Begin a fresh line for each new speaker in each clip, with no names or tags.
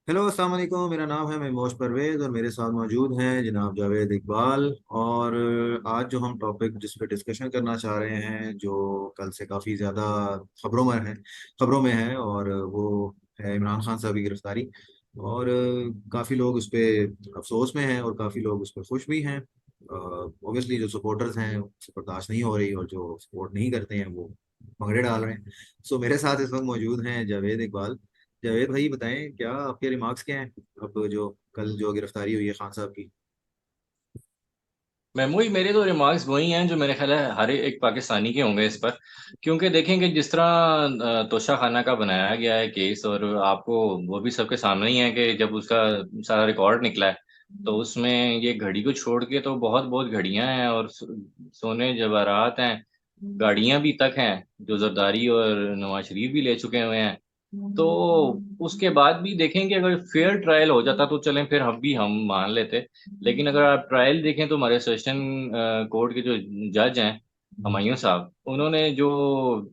Hello अस्सलाम वालेकुम। मेरा नाम है महमूद परवेज और मेरे साथ मौजूद हैं जनाब जावेद इकबाल। और आज जो हम टॉपिक जिस पे डिस्कशन करना चाह रहे हैं, जो कल से काफ़ी ज़्यादा खबरों में है, और वो है इमरान खान साहब की गिरफ्तारी। और काफ़ी लोग उस पे अफसोस में हैं और काफ़ी लोग उस पर खुश भी हैं। ऑब्वियसली जो सपोर्टर्स हैं उसे बर्दाश्त नहीं हो रही, और जो सपोर्ट नहीं करते हैं वो भंगड़े डाल रहे हैं। सो मेरे साथ इस वक्त मौजूद हैं जावेद इकबाल। जावेद भाई, बताएं क्या आपके रिमार्क्स क्या हैं अब जो कल जो गिरफ्तारी हुई है खान साहब की।
मेमोरी मेरे तो रिमार्क्स वही हैं जो मेरे ख्याल है हर एक पाकिस्तानी के होंगे इस पर। क्योंकि देखेंगे जिस तरह तोशा खाना का बनाया गया है केस, और आपको वो भी सबके सामने ही है कि जब उसका सारा रिकॉर्ड निकला है तो उसमें ये घड़ी को छोड़ के तो बहुत बहुत घड़ियां हैं, और सोने जवाहरात हैं, गाड़ियां भी तक हैं जो जरदारी और नवाज शरीफ भी ले चुके हुए हैं। तो उसके बाद भी देखें कि अगर फेयर ट्रायल हो जाता तो चलें, फिर हम मान लेते। लेकिन अगर आप ट्रायल देखें तो हमारे सेशन कोर्ट के जो जज हैं, हुमायूं साहब, उन्होंने जो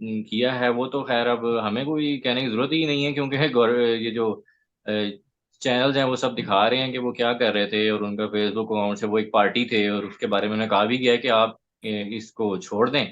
किया है वो तो खैर अब हमें कोई कहने की जरूरत ही नहीं है, क्योंकि ये जो चैनल्स हैं वो सब दिखा रहे हैं कि वो क्या कर रहे थे, और उनका फेसबुक अकाउंट से वो एक पार्टी थे और उसके बारे में उन्हें कहा भी गया है कि आप इसको छोड़ दें।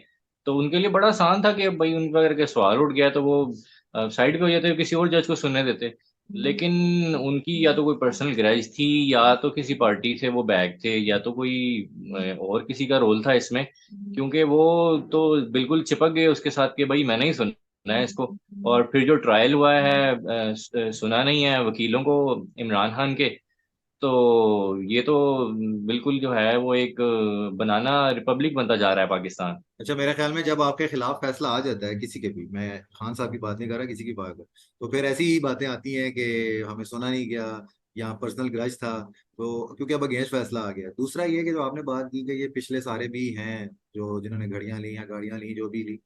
तो उनके लिए बड़ा आसान था कि भाई उन पर अगर सवाल उठ गया तो वो साइड पे हो जाते, किसी और जज को सुनने देते। लेकिन उनकी या तो कोई पर्सनल ग्रज थी, या तो किसी पार्टी से वो बैग थे, या तो कोई और किसी का रोल था इसमें, क्योंकि वो तो बिल्कुल चिपक गए उसके साथ कि भाई मैंने ही सुनना है इसको। और फिर जो ट्रायल हुआ है सुना नहीं है वकीलों को इमरान खान के। तो ये तो बिल्कुल जो है वो एक बनाना रिपब्लिक बनता जा रहा है पाकिस्तान।
अच्छा, मेरे ख्याल में जब आपके खिलाफ फैसला आ जाता है किसी के भी, मैं खान साहब की बात नहीं कर रहा, किसी की बात कर, तो फिर ऐसी ही बातें आती हैं कि हमें सुना नहीं गया या पर्सनल ग्रज था। तो क्योंकि अब अगेंस्ट फैसला आ गया। दूसरा ये कि जो आपने बात की कि ये पिछले सारे भी हैं जो जिन्होंने घड़ियां ली या गाड़ियां ली, जो भी ली,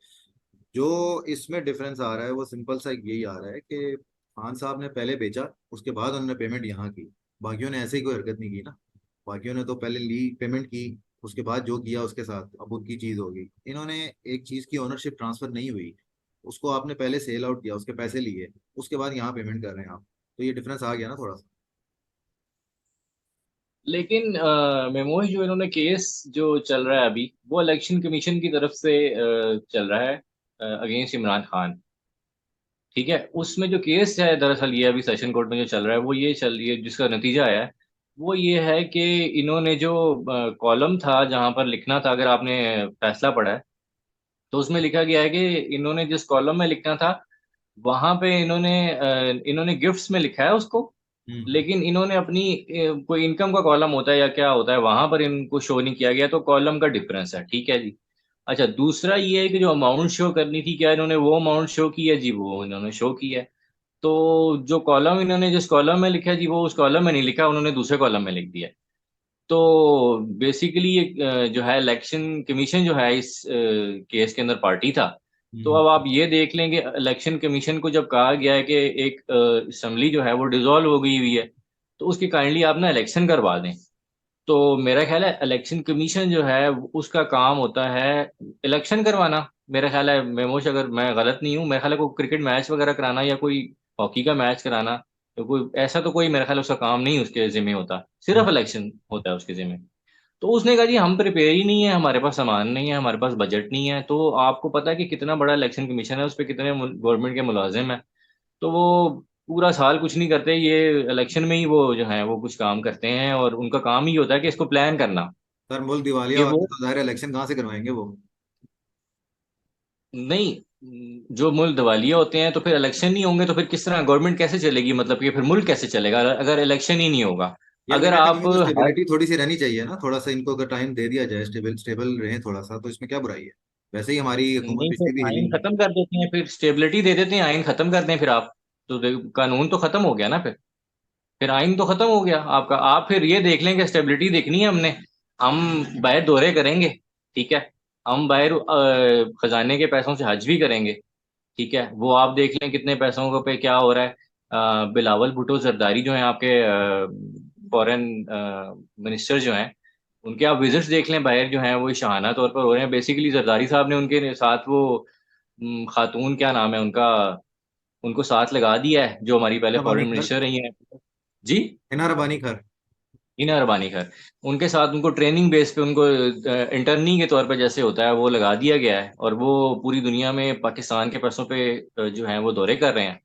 जो इसमें डिफरेंस आ रहा है वो सिंपल सा यही आ रहा है कि खान साहब ने पहले बेचा, उसके बाद उन्होंने पेमेंट यहाँ की। बाकियों ने ऐसे ही कोई हरकत नहीं की ना। बाकियों ने तो पहले ली, पेमेंट की, उसके बाद जो किया उसके साथ अब उनकी चीज होगी। इन्होंने एक चीज की ओनरशिप ट्रांसफर नहीं हुई, उसको आपने पहले सेल आउट किया, उसके पैसे लिए, उसके बाद यहाँ पेमेंट कर रहे हैं आप। तो ये डिफरेंस आ गया ना थोड़ा सा।
लेकिन मेमोज जो इन्होंने केस जो चल रहा है अभी वो इलेक्शन कमीशन की तरफ से चल रहा है अगेंस्ट इमरान खान। ठीक है, उसमें जो केस है दरअसल ये अभी सेशन कोर्ट में जो चल रहा है वो ये चल रही है, जिसका नतीजा आया है वो ये है कि इन्होंने जो कॉलम था जहां पर लिखना था, अगर आपने फैसला पढ़ा है तो उसमें लिखा गया है कि इन्होंने जिस कॉलम में लिखना था वहां पे इन्होंने गिफ्ट्स में लिखा है उसको।
हम्म।
लेकिन इन्होंने अपनी कोई इनकम का कॉलम होता है या क्या होता है वहां पर इनको शो नहीं किया गया, तो कॉलम का डिफरेंस है। ठीक है जी। अच्छा, दूसरा ये है कि जो अमाउंट शो करनी थी, क्या इन्होंने वो अमाउंट शो की है? जी वो इन्होंने शो की है। तो जो कॉलम इन्होंने जिस कॉलम में लिखा है जी वो उस कॉलम में नहीं लिखा, उन्होंने दूसरे कॉलम में लिख दिया है। तो बेसिकली ये जो है इलेक्शन कमीशन जो है इस केस के अंदर पार्टी था। तो
हम्म।
अब आप ये देख लें कि इलेक्शन कमीशन को जब कहा गया है कि एक असेंबली जो है वो डिसॉल्व हो गई हुई है, तो उसकी काइंडली आप ना इलेक्शन करवा दें। तो मेरा ख्याल है इलेक्शन कमीशन जो है उसका काम होता है इलेक्शन करवाना। मेरा ख्याल है मेमोश, अगर मैं गलत नहीं हूँ, मेरा ख्याल है कोई क्रिकेट मैच वगैरह कराना या कोई हॉकी का मैच कराना, तो कोई ऐसा तो कोई मेरा ख्याल है उसका काम नहीं उसके जिम्मे होता,
हम्म।
सिर्फ इलेक्शन होता है उसके जिम्मे। तो उसने कहा जी हम प्रिपेयर ही नहीं है, हमारे पास सामान नहीं है, हमारे पास बजट नहीं है। तो आपको पता है कि कितना बड़ा इलेक्शन कमीशन है, उस पर कितने गवर्नमेंट के मुलाजिम हैं। तो वो पूरा साल कुछ नहीं करते, ये इलेक्शन में ही वो जो है वो कुछ काम करते हैं, और उनका काम ही होता है कि इसको प्लान करना।
सर, मुल्क दिवालिया
कि
हो गया
वो
तो जाहिर इलेक्शन कहाँ से करवाएंगे वो।
नहीं, जो मुल्क दिवालिया होते हैं तो फिर इलेक्शन नहीं होंगे तो फिर किस तरह गवर्नमेंट कैसे चलेगी? मतलब कि फिर मुल्क कैसे चलेगा अगर इलेक्शन ही नहीं होगा?
यार
अगर
लेकिन फिर
आप
ये तो
हर
स्टेबिलिटी थोड़ी सी रहनी चाहिए ना, थोड़ा सा इनको अगर टाइम दे दिया जाए, स्टेबल स्टेबल रहे थोड़ा सा, तो इसमें क्या बुराई है। वैसे ही हमारी हुकूमत
नहीं,
पिछली भी
फिर
हिली
आइन
नहीं है।
खत्म कर देते हैं, फिर स्टेबिलिटी दे देते हैं, आइन खत्म कर दें फिर आप। तो कानून तो खत्म हो गया ना फिर आइन तो खत्म हो गया आपका। आप फिर ये देख लें कि स्टेबिलिटी देखनी है हमने, हम बाहर दौरे करेंगे। ठीक है, हम बाहर खजाने के पैसों से हज भी करेंगे। ठीक है, वो आप देख लें कितने पैसों को पे क्या हो रहा है। बिलावल भुट्टो जरदारी जो हैं आपके फॉरेन मिनिस्टर जो हैं, उनके आप विजिट्स देख लें बाहर जो हैं वो शाहाना तौर पर हो रहे हैं। बेसिकली जरदारी साहब ने उनके साथ वो खातून क्या नाम है उनका, उनको साथ लगा दिया है जो हमारी पहले
शबाना
फॉरेन
अख्तर।
मिनिस्टर रही हैं। जी।
हिना रबानी खर।
हीना रबानी खैर, उनके साथ उनको ट्रेनिंग बेस पे उनको इंटर्नी के तौर पे जैसे होता है वो लगा दिया गया है, और वो पूरी दुनिया में पाकिस्तान के परसों पे जो है वो दौरे कर रहे हैं।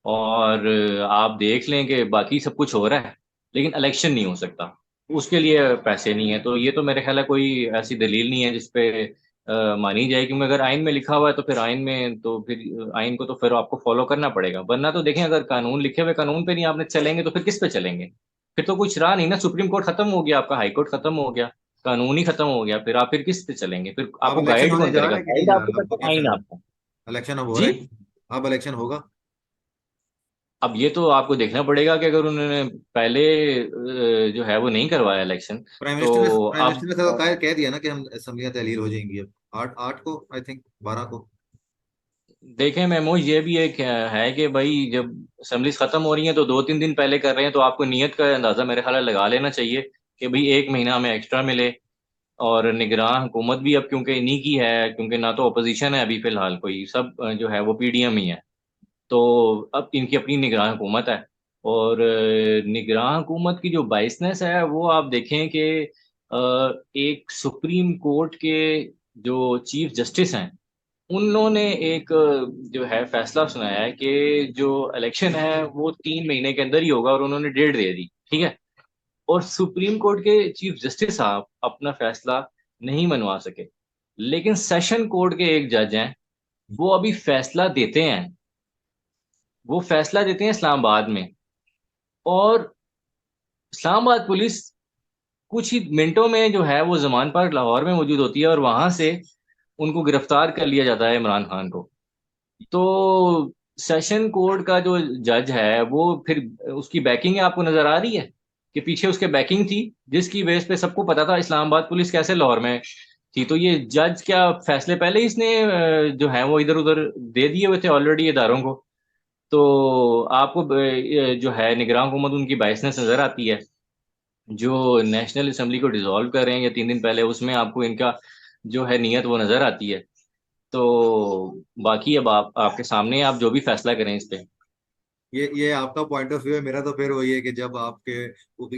और आप देख लें कि बाकी सब कुछ हो रहा है, लेकिन इलेक्शन नहीं हो सकता, उसके लिए पैसे नहीं है। तो ये तो मेरे ख्याल है कोई ऐसी दलील नहीं है जिसपे मानी जाए, क्योंकि अगर आइन में लिखा हुआ है तो फिर आइन में तो फिर आइन को तो फिर आपको फॉलो करना पड़ेगा। वरना तो देखें, अगर कानून लिखे हुए कानून पे नहीं आपने चलेंगे तो फिर किस पे चलेंगे? फिर तो कुछ रहा नहीं ना, सुप्रीम कोर्ट खत्म हो गया, आपका हाई कोर्ट खत्म हो गया, कानून ही खत्म हो गया, फिर आप फिर किस पे चलेंगे? फिर
अब
आपको
इलेक्शन
गाइड
होने
कौन
जा
करेगा?
रहा है कि नहीं
गाइड
जा
आपको
रहा, आपको
करता
क्या
है आइन
ख्याल है?
आपका।
इलेक्शन अब हो रहा
जी।
है? अब इलेक्शन होगा?
अब ये तो आपको देखना पड़ेगा कि अगर उन्होंने पहले जो है वो नहीं करवाया इलेक्शन, तो
प्राइम
अब
मिनिस्टर ने तो कह दिया ना कि हम असम्बलियां तहलील हो जाएंगी अब, 8 को आई थिंक, 12 को।
देखें मेमो, ये भी एक है कि भाई जब असेंबलीज खत्म हो रही हैं तो 2-3 दिन पहले कर रहे हैं, तो आपको नियत का अंदाजा मेरे ख्याल है लगा लेना चाहिए कि भाई एक महीना हमें एक्स्ट्रा मिले। और निगरान हुकूमत भी अब क्योंकि इन्हीं की है, क्योंकि ना तो अपोजिशन है अभी फिलहाल कोई, सब जो है वो पीडीएम ही है। तो अब इनकी अपनी निगरान हुकूमत है। और निगरान हुकूमत की जो बाइसनेस है वो आप देखें कि एक सुप्रीम कोर्ट के जो चीफ जस्टिस हैं, उन्होंने एक जो है फैसला सुनाया है कि जो इलेक्शन है वो 3 महीने के अंदर ही होगा, और उन्होंने डेट दे दी, ठीक है। और सुप्रीम कोर्ट के चीफ जस्टिस साहब अपना फैसला नहीं मनवा सके, लेकिन सेशन कोर्ट के एक जज हैं, वो अभी फैसला देते हैं, वो फैसला देते हैं इस्लामाबाद में। और इस्लामाबाद पुलिस कुछ ही मिनटों में जो है वो जमान पर लाहौर में मौजूद होती है, और वहां से उनको गिरफ्तार कर लिया जाता है, इमरान खान को। तो सेशन कोर्ट का जो जज है वो फिर, उसकी बैकिंग आपको नजर आ रही है कि पीछे उसके बैकिंग थी, जिसकी बेस पे सबको पता था इस्लामाबाद पुलिस कैसे लाहौर में थी। तो ये जज क्या फैसले पहले ही इसने जो है वो इधर उधर दे दिए हुए थे ऑलरेडी इदारों को। तो आपको जो है निगरान हुकूमत उनकी बाइसनेस नजर आती है। जो नेशनल असेंबली को डिसॉल्व कर रहे हैं या 3 दिन पहले, उसमें आपको इनका जो है नीयत वो नजर आती है। तो बाकी अब आपके सामने है, आप जो भी फैसला करें इस पे।
ये आपका पॉइंट ऑफ व्यू है, मेरा तो फिर वही है कि जब आपके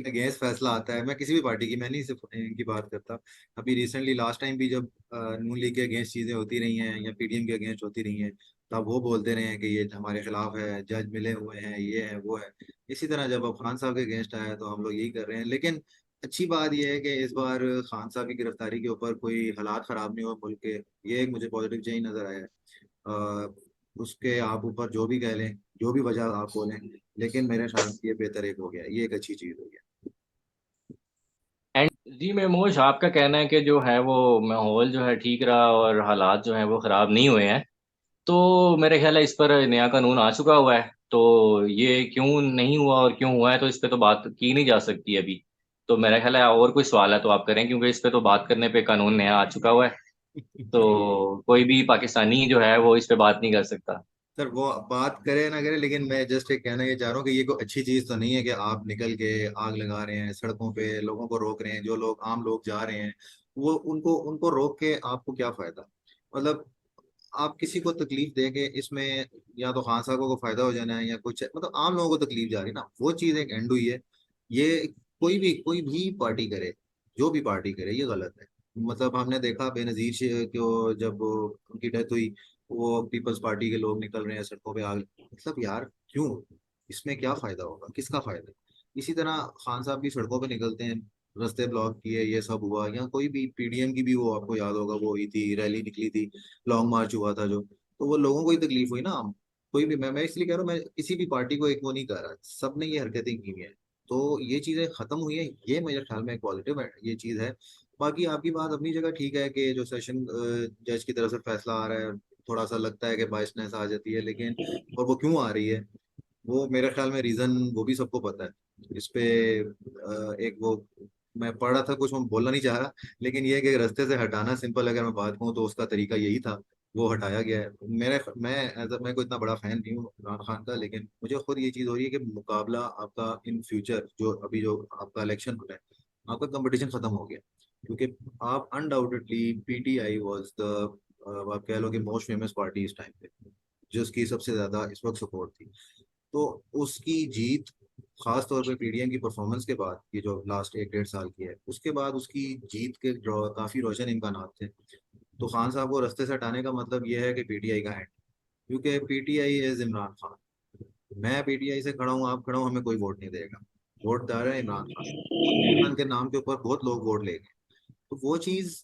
अगेंस्ट फैसला आता है, मैं किसी भी पार्टी की, मैं नहीं सिर्फ इनकी बात करता। अभी रिसेंटली लास्ट टाइम भी जब नून लीग के अगेंस्ट चीजें होती रही हैं या पीडीएम के अगेंस्ट होती रही हैं, तब वो बोलते रहे हैं कि ये हमारे खिलाफ है, जज मिले हुए हैं, ये है वो है। इसी तरह जब अब खान साहब के अगेंस्ट आया तो हम लोग यही कर रहे हैं। लेकिन अच्छी बात यह है कि इस बार खान साहब की गिरफ्तारी के ऊपर कोई हालात खराब नहीं हुए मुल्क के, ये एक मुझे पॉजिटिव चेंज नजर आया है। उसके आप ऊपर जो भी कह लें, जो भी वजह आप बोलें, लेकिन मेरे ख्याल में ये बेहतर एक हो गया, ये एक अच्छी चीज हो गया।
एंड जी मेमोश, आपका कहना है कि जो है वो माहौल जो है ठीक रहा और हालात जो है वो खराब नहीं हुए हैं, तो मेरे ख्याल है इस पर नया कानून आ चुका हुआ है। तो ये क्यों नहीं हुआ और क्यों हुआ है, तो इस पे तो बात की नहीं जा सकती अभी। तो मेरा ख्याल है और कोई सवाल है तो आप करें, क्योंकि इस पे तो बात करने पे कानून नया आ चुका हुआ है। तो कोई भी पाकिस्तानी जो है वो इस पे बात नहीं कर सकता।
सर वो बात करे ना करे, लेकिन मैं जस्ट एक कहना ये चाह रहा हूँ कि ये कोई अच्छी चीज तो नहीं है कि आप निकल के आग लगा रहे हैं सड़कों पे, लोगों को रोक रहे हैं, जो लोग आम लोग जा रहे हैं वो उनको उनको रोक के आपको क्या फायदा? मतलब आप किसी को तकलीफ देंगे इसमें, या तो खान साहब को फायदा हो जाना है या कुछ है, मतलब आम लोगों को तकलीफ जा रही है ना, वो चीज एक एंड हुई है। ये कोई भी पार्टी करे, जो भी पार्टी करे, ये गलत है। मतलब हमने देखा बेनजीर को जब उनकी डेथ हुई, वो पीपल्स पार्टी के लोग निकल रहे हैं सड़कों पे आग, मतलब यार क्यों? इसमें क्या फायदा होगा, किसका फायदा? इसी तरह खान साहब भी सड़कों पे निकलते हैं, रास्ते ब्लॉक किए, ये सब हुआ, या कोई भी पीडीएम की भी, वो आपको याद होगा वो हुई थी, रैली निकली थी, लॉन्ग मार्च हुआ था जो, तो वो लोगों को ही तकलीफ हुई ना। कोई भी, मैं इसलिए कह रहा हूँ, मैं किसी भी पार्टी को एक वो नहीं कर रहा, सबने ये हरकतें की हैं, तो ये चीजें खत्म हुई है, ये मेरे ख्याल में एक पॉजिटिव है, ये चीज है। बाकी आपकी बात अपनी जगह ठीक है कि जो सेशन जज की तरफ से फैसला आ रहा है, थोड़ा सा लगता है कि बायसनेस आ जाती है, लेकिन और वो क्यों आ रही है, वो मेरे ख्याल में रीजन वो भी सबको पता है इस पे। एक वो मैं पढ़ रहा था, कुछ मैं बोलना नहीं चाह रहा, लेकिन ये है कि रास्ते से हटाना, सिंपल अगर मैं बात कहूँ तो उसका तरीका यही था, वो हटाया गया है। मैं कोई इतना बड़ा फैन नहीं हूँ इमरान खान का, लेकिन मुझे खुद ये चीज़ हो रही है कि मुकाबला आपका इन फ्यूचर, जो अभी जो आपका इलेक्शन हो रहा है, आपका कंपटीशन खत्म हो गया। क्योंकि आप अनडाउटेडली, पीटीआई वाज द, आप कह लो कि मोस्ट फेमस पार्टी इस टाइम पे, जिसकी सबसे ज्यादा इस वक्त सपोर्ट थी। तो उसकी जीत खास तौर पे पीडीएम की परफॉर्मेंस के बाद, ये जो लास्ट 1 डेढ़ साल की है, उसके बाद उसकी जीत के काफी रोशन इम्कान थे। तो खान साहब को रास्ते से हटाने का मतलब ये है कि पीटीआई का हैंड, क्योंकि पीटीआई इज इमरान खान। मैं पीटीआई से खड़ा हूँ, आप खड़ा हूँ, हमें कोई वोट नहीं देगा। वोट दार है इमरान खान। इमरान खान के नाम के ऊपर बहुत लोग वोट लेंगे। तो वो चीज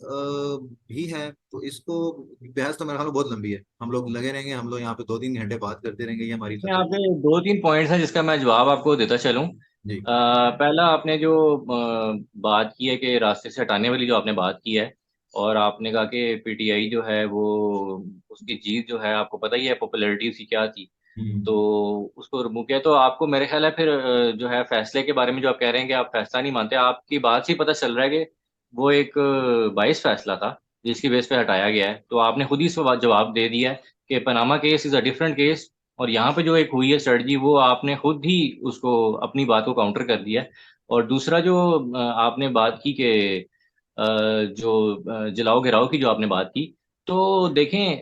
भी है। तो इसको बहस तो मेरे ख्याल में बहुत लंबी है, हम लोग लगे रहेंगे, हम लोग यहाँ पे 2 3 घंटे बात करते रहेंगे, ये हमारी
यहाँ
खत्म।
पे दो तीन पॉइंट्स हैं जिसका मैं जवाब आपको देता चलूं।
जी।
पहला, आपने जो बात की है कि रास्ते से हटाने वाली जो आपने बात की है, और आपने कहा कि पीटीआई जो है वो, उसकी जीत जो है आपको पता ही है पॉपुलैरिटी उसकी क्या थी, तो
हम्म।
उसको रिमूव किया। तो आपको मेरे ख्याल है फिर जो है फैसले के बारे में जो आप कह रहे हैं कि आप फैसला नहीं मानते, आपकी बात से ही पता चल रहा है कि वो एक बाइस फैसला था जिसकी बेस पे हटाया गया है। तो आपने खुद ही जवाब दे दिया है कि Panama case is a different case, और यहाँ पे जो एक हुई है स्ट्रेटजी वो आपने खुद ही उसको अपनी बात को काउंटर कर दिया है। और दूसरा जो आपने बात की कि जो जलाओ गिराओ की जो आपने बात की, तो देखें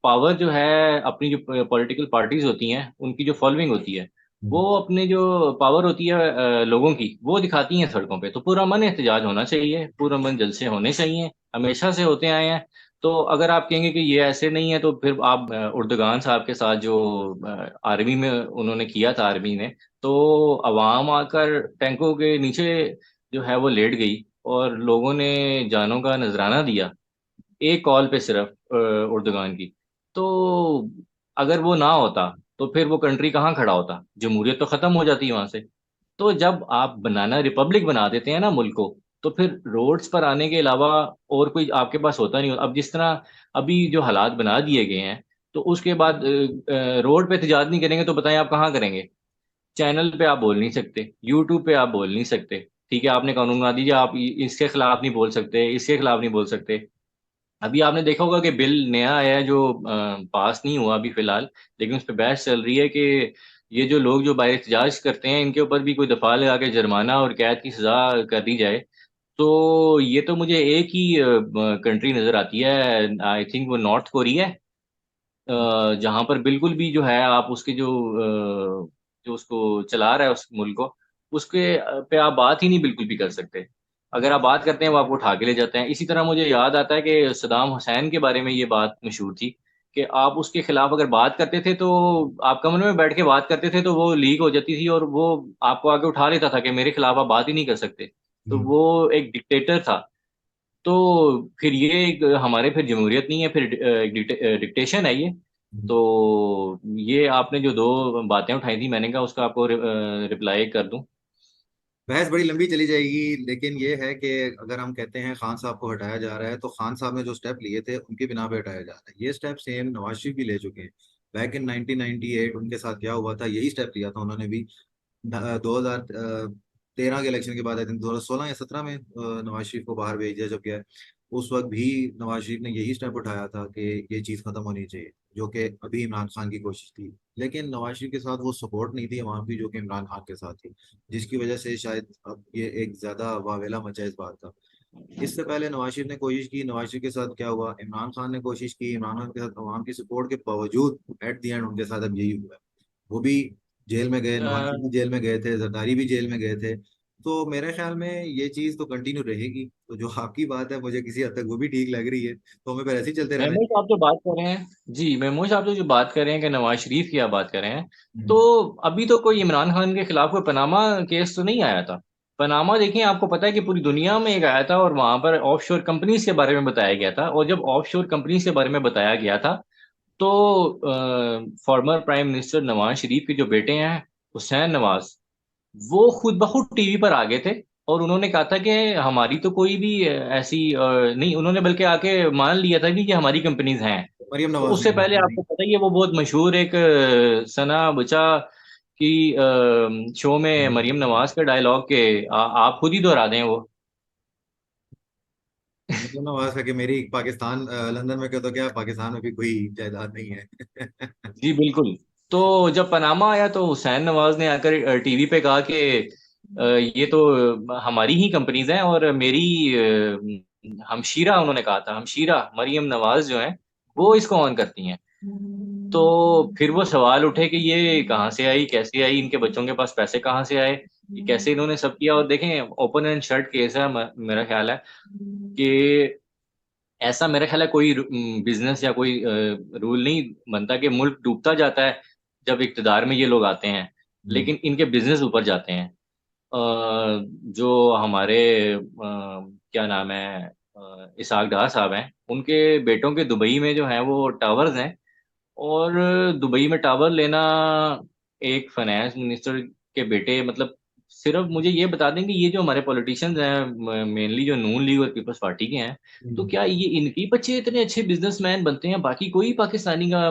पावर जो है, अपनी जो पॉलिटिकल पार्टीज होती हैं उनकी जो फॉलोइंग होती है, वो
हम्म।
अपने जो पावर होती है लोगों की वो दिखाती हैं सड़कों पे। तो पूरा मन एहतजाज होना चाहिए, पूरा मन जलसे होने चाहिए, हमेशा से होते आए हैं। तो अगर आप कहेंगे कि ये ऐसे नहीं है, तो फिर आप उर्दुगान साहब के साथ जो आर्मी में उन्होंने किया था, आर्मी ने, तो अवाम आकर टैंकों के नीचे जो है वो लेट गई और लोगों ने जानों का नजराना दिया, एक कॉल पे सिर्फ उर्दुगान की। तो अगर वो ना होता तो फिर वो कंट्री कहाँ खड़ा होता, जमहूरियत तो खत्म हो जाती वहां से। तो जब आप बनाना रिपब्लिक बना देते हैं ना मुल्क को, तो फिर रोड्स पर आने के अलावा और कोई आपके पास होता नहीं। अब जिस तरह अभी जो हालात बना दिए गए हैं, तो उसके बाद रोड पे एहतजाज नहीं करेंगे तो बताएं आप कहाँ करेंगे। चैनल पे आप बोल नहीं सकते, यूट्यूब पे आप बोल नहीं सकते, ठीक है, आपने कानून बना दीजिए, आप इसके खिलाफ नहीं बोल सकते, इसके खिलाफ नहीं बोल सकते। अभी आपने देखा होगा कि बिल नया आया है जो पास नहीं हुआ अभी फिलहाल, लेकिन उस पर बहस चल रही है कि ये जो लोग जो बाहर एहतजाज करते हैं इनके ऊपर भी कोई दफा लगा के जुर्माना और कैद की सजा कर दी जाए। तो ये तो मुझे एक ही कंट्री नजर आती है, आई थिंक वो नॉर्थ कोरिया है, जहां पर बिल्कुल भी जो है आप उसके जो उसको चला रहा है उस मुल्क को, उसके पे आप बात ही नहीं बिल्कुल भी कर सकते। अगर आप बात करते हैं वो आपको उठा के ले जाते हैं। इसी तरह मुझे याद आता है कि सदाम हुसैन के बारे में ये बात मशहूर थी कि आप उसके खिलाफ अगर बात करते थे तो आप कमरे में बैठ के बात करते थे तो वो लीक हो जाती थी, और वो आपको आगे उठा लेता था कि मेरे खिलाफ आप बात ही नहीं कर सकते। तो
हम्म।
वो एक डिक्टेटर था। तो फिर ये एक हमारे फिर जमहूरियत नहीं है, फिर एक डिक्टेशन है ये।
हम्म।
तो ये आपने जो दो बातें उठाई थी, मैंने कहा उसका आपको रिप्लाई कर दूं।
बहस बड़ी लंबी चली जाएगी, लेकिन ये है कि अगर हम कहते हैं खान साहब को हटाया जा रहा है, तो खान साहब ने जो स्टेप लिए थे उनकी बिना पे हटाया जा रहा है। ये स्टेप सेम नवाज शरीफ भी ले चुके हैं। बैक इन 1998 उनके साथ क्या हुआ था, यही स्टेप लिया था उन्होंने भी। 2013 के इलेक्शन के बाद, आई थिंक 2016 या 17 में नवाज शरीफ को बाहर भेज दिया जब गया। उस वक्त भी नवाज शरीफ ने यही स्टेप उठाया था कि ये चीज़ खत्म होनी चाहिए, जो कि अभी इमरान खान की कोशिश थी। लेकिन नवाज शरीफ के साथ वो सपोर्ट नहीं थी वहां की, जो कि इमरान खान के साथ थी, जिसकी वजह से शायद अब ये एक ज्यादा वावेला मचा इस बात का। इससे पहले नवाज शरीफ ने कोशिश की, नवाज शरीफ के साथ क्या हुआ, इमरान खान ने कोशिश की, इमरान खान के साथ अवाम की सपोर्ट के बावजूद एट द एंड उनके साथ अब यही हुआ है। वो भी जेल में गए, नवाज शरीफ भी जेल में गए थे, जरदारी भी जेल में गए थे। तो मेरे ख्याल में ये चीज तो कंटिन्यू रहेगी। तो जो आपकी बात है, मुझे किसी हद तक वो भी ठीक लग रही है, तो हमें फिर ऐसे ही चलते रहना
महमूद
चाहिए।
साहब जो बात कर रहे हैं, जी महमूद साहब जो जो बात कर रहे हैं कि नवाज शरीफ की आप बात कर रहे हैं, तो
हम्म।
अभी तो कोई इमरान खान के खिलाफ कोई पनामा केस तो नहीं आया था। पनामा देखिए, आपको पता है कि पूरी दुनिया में एक आया था और वहां पर ऑफशोर कंपनीज के बारे में बताया गया था। और जब ऑफशोर कंपनीज के बारे में बताया गया था, तो former prime minister Nawaz Sharif के जो बेटे हैं, हुसैन नवाज, वो खुद ब खुद टीवी पर आ गए थे और उन्होंने कहा था कि हमारी तो कोई भी ऐसी नहीं, उन्होंने बल्कि आके मान लिया था कि ये हमारी कंपनीज हैं।
मरियम
तो
नवाज ने
उससे
कहा
पहले
था भाई।
आपको पता ही है वो बहुत मशहूर एक सना बचा की शो में मरियम नवाज का डायलॉग के आप खुद ही दोहरा दें वो।
मरियम नवाज का कि मेरी पाकिस्तान लंदन में, क्या तो क्या पाकिस्तान में भी कोई जायदाद नहीं है।
जी बिल्कुल। तो जब पनामा आया तो हुसैन नवाज ने आकर टीवी पे कहा कि ये तो हमारी ही कंपनीज हैं, और मेरी हमशीरा, उन्होंने कहा था हमशीरा मरियम नवाज जो है वो इसको ऑन करती हैं। तो फिर वो सवाल उठे कि ये कहाँ से आई, कैसे आई, इनके बच्चों के पास पैसे कहाँ से आए, ये कैसे इन्होंने सब किया। और देखें, ओपन एंड शट केस है। मेरा ख्याल है कि ऐसा, मेरा ख्याल है, कोई बिजनेस या कोई रूल नहीं बनता कि मुल्क डूबता जाता है जब इक्तदार में ये लोग आते हैं,
हम्म।
लेकिन इनके बिजनेस ऊपर जाते हैं। जो हमारे क्या नाम है, इसाक डार साहब हैं, उनके बेटों के दुबई में जो है वो टावर्स हैं। और दुबई में टावर लेना, एक फाइनेंस मिनिस्टर के बेटे, मतलब सिर्फ मुझे ये बता दें कि ये जो हमारे पॉलिटिशियंस हैं, मेनली जो नून लीग और पीपल्स पार्टी के हैं, तो
हम्म।
क्या ये इनके बच्चे इतने अच्छे बिजनेसमैन बनते हैं? बाकी कोई पाकिस्तानी का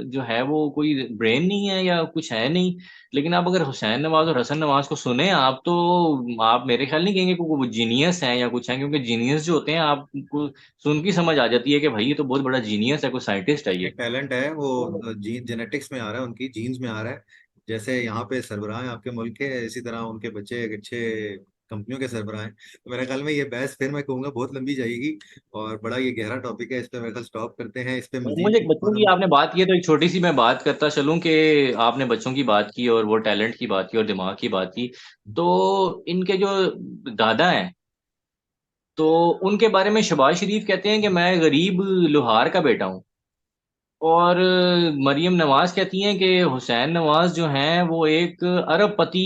जो है वो कोई ब्रेन नहीं है या कुछ है नहीं। लेकिन आप अगर हुसैन नवाज और हसन नवाज को सुने आप, तो आप मेरे ख्याल नहीं कहेंगे कि वो जीनियस हैं या कुछ है, क्योंकि जीनियस जो होते हैं आपको सुन की समझ आ जाती है कि भाई ये तो बहुत बड़ा जीनियस है, कोई साइंटिस्ट है ये।
एक टैलेंट है वो,
तो
जीन जेनेटिक्स में आ रहा है, उनकी जीन्स में आ रहा है। जैसे यहाँ पे सरबराह हैं आपके मुल्क के, इसी तरह उनके बच्चे एक अच्छे कंपनियों के सरबराह हैं। तो मेरे ख्याल में ये बहस फिर मैं कहूँगा बहुत लंबी जाएगी, और बड़ा ये गहरा टॉपिक है, इस पे मेरे ख्याल स्टॉप करते हैं, इस पे
मुझे
मजीद
बच्चों
और
की
हम।
आपने बात की है, तो एक छोटी सी मैं बात करता चलूं कि आपने बच्चों की बात की और वो टैलेंट की बात की और दिमाग की बात की। तो इनके जो दादा हैं, तो उनके बारे में शहबाज शरीफ कहते हैं कि मैं गरीब लोहार का बेटा हूँ। और मरियम नवाज कहती हैं कि हुसैन नवाज जो हैं वो एक अरबपति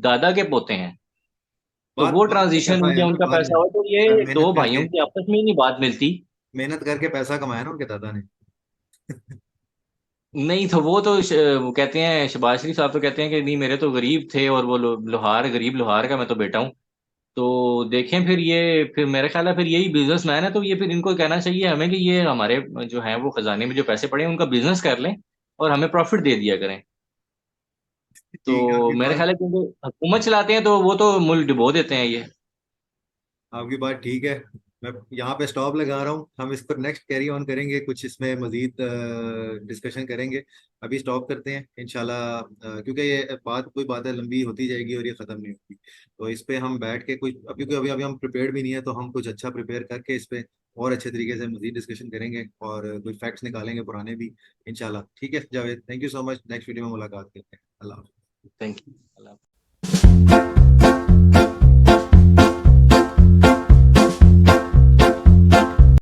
दादा के पोते हैं। तो
बात
वो
बात तो
ट्रांजिशन
पैसा
हो
है
गया,
ना,
उनका
बाद
पैसा हो, तो
में
ये
मेहनत
दो
करके,
भाइयों की आपस में ही नहीं बात मिलती।
मेहनत करके पैसा कमाया ना उनके दादा ने।
नहीं, तो वो तो वो कहते हैं, शहबाज शरीफ साहब तो कहते हैं कि नहीं, मेरे तो गरीब थे और वो लोहार, गरीब लोहार का मैं तो बेटा हूँ। तो देखें, फिर ये, फिर मेरा ख्याल है फिर यही बिजनेसमैन है, तो ये फिर इनको कहना चाहिए हमें कि ये हमारे जो है वो खजाने में जो पैसे पड़े हैं उनका बिजनेस कर लें और हमें प्रॉफिट दे दिया करें।
ठीक है,
तो
आपकी
मेरा
बात,
ख्याल है क्योंकि हुकूमत चलाते हैं तो वो तो मुल्क डुबो देते हैं ये।
आपकी बात ठीक है। मैं यहाँ पे स्टॉप लगा रहा हूँ, हम इस पर नेक्स्ट कैरी ऑन करेंगे, कुछ इसमें मजीद डिस्कशन करेंगे। अभी स्टॉप करते हैं इंशाल्लाह, क्योंकि ये बात, कोई बातें लंबी होती जाएगी और ये ख़त्म नहीं होगी। तो इस पे हम बैठ के कुछ, क्योंकि अभी अभी हम प्रिपेयर्ड भी नहीं है, तो हम कुछ अच्छा प्रिपेयर करके इस पे और अच्छे तरीके से मजीद डिस्कशन करेंगे, और कुछ फैक्ट्स निकालेंगे पुराने भी इंशाल्लाह। ठीक है Javed, thank you so much, next video में मुलाकात करते हैं। अल्लाह हाफ़िज़।
Thank you.